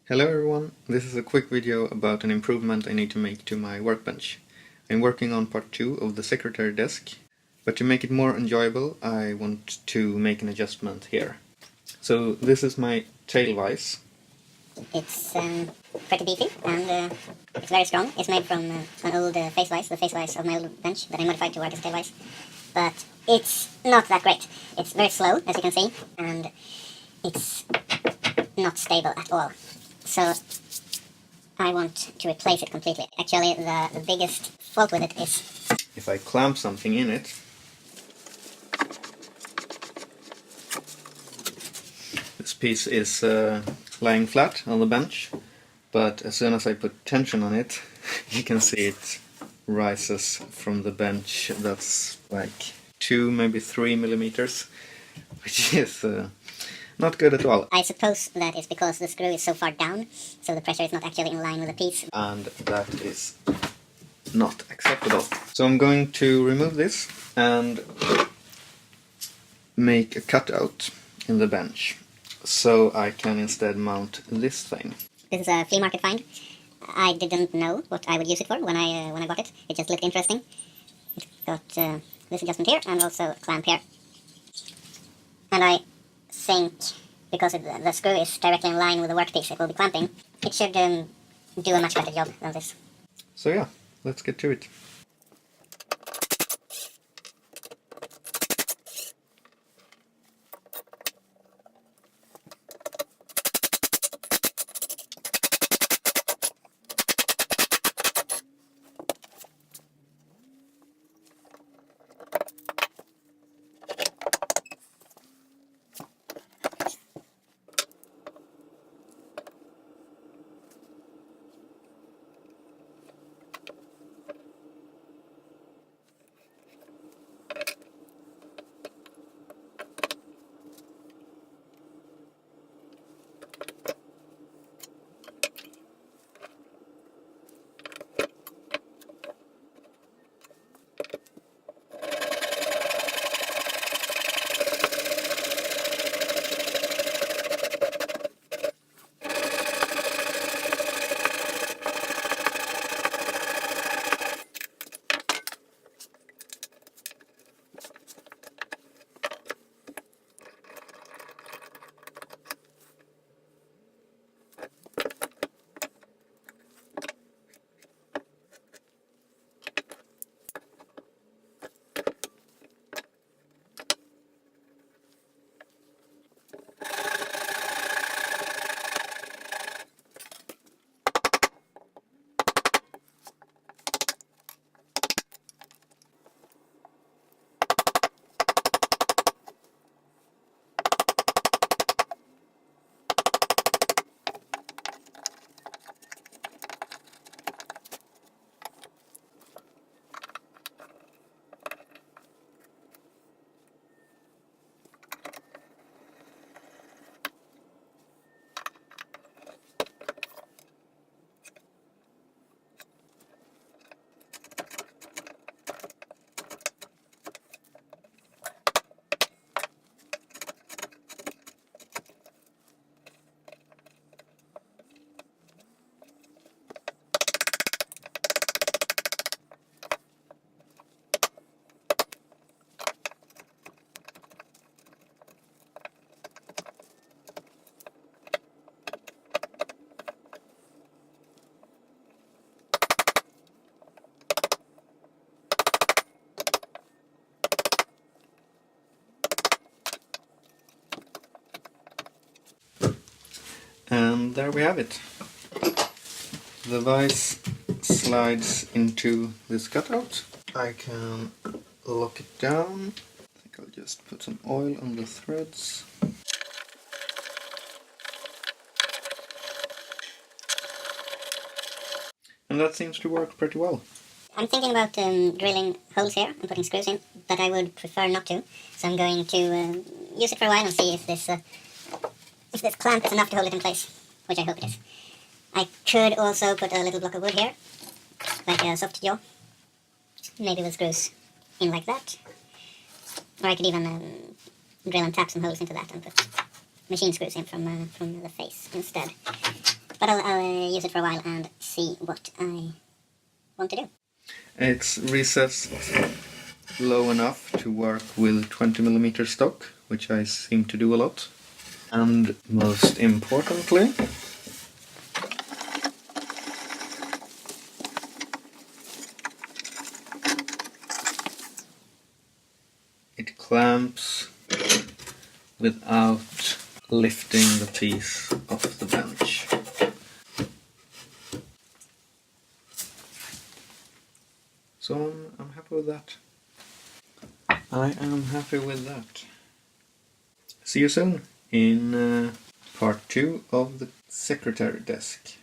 Hello everyone, this is a quick video about an improvement I need to make to my workbench. I'm working on part 2 of the secretary desk, but to make it more enjoyable I want to make an adjustment here. So this is my tail vise. It's pretty beefy and it's very strong. It's made from an old face vise, the face vise of my old bench that I modified to work as tail vise. But it's not that great. It's very slow, as you can see, and it's not stable at all. So I want to replace it completely. Actually, the biggest fault with it is if I clamp something in it, this piece is lying flat on the bench, but as soon as I put tension on it, you can see it rises from the bench. That's like 2, maybe 3 millimeters, which is not good at all. I suppose that is because the screw is so far down, so the pressure is not actually in line with the piece. And that is not acceptable. So I'm going to remove this and make a cutout in the bench, so I can instead mount this thing. This is a flea market find. I didn't know what I would use it for when I got it. It just looked interesting. It's got this adjustment here and also a clamp here. And I think because the screw is directly in line with the workpiece it will be clamping, it should do a much better job than this. So yeah, let's get to it. And there we have it. The vise slides into this cutout. I can lock it down. I think I'll just put some oil on the threads. And that seems to work pretty well. I'm thinking about drilling holes here and putting screws in, but I would prefer not to. So I'm going to use it for a while and see if this clamp is enough to hold it in place, which I hope it is. I could also put a little block of wood here, like a soft jaw, maybe with screws in like that. Or I could even drill and tap some holes into that and put machine screws in from the face instead. But I'll use it for a while and see what I want to do. It's recessed low enough to work with 20mm stock, which I seem to do a lot. And most importantly, it clamps without lifting the piece off the bench. So I'm happy with that. I am happy with that. See you soon in part 2 of the secretary desk.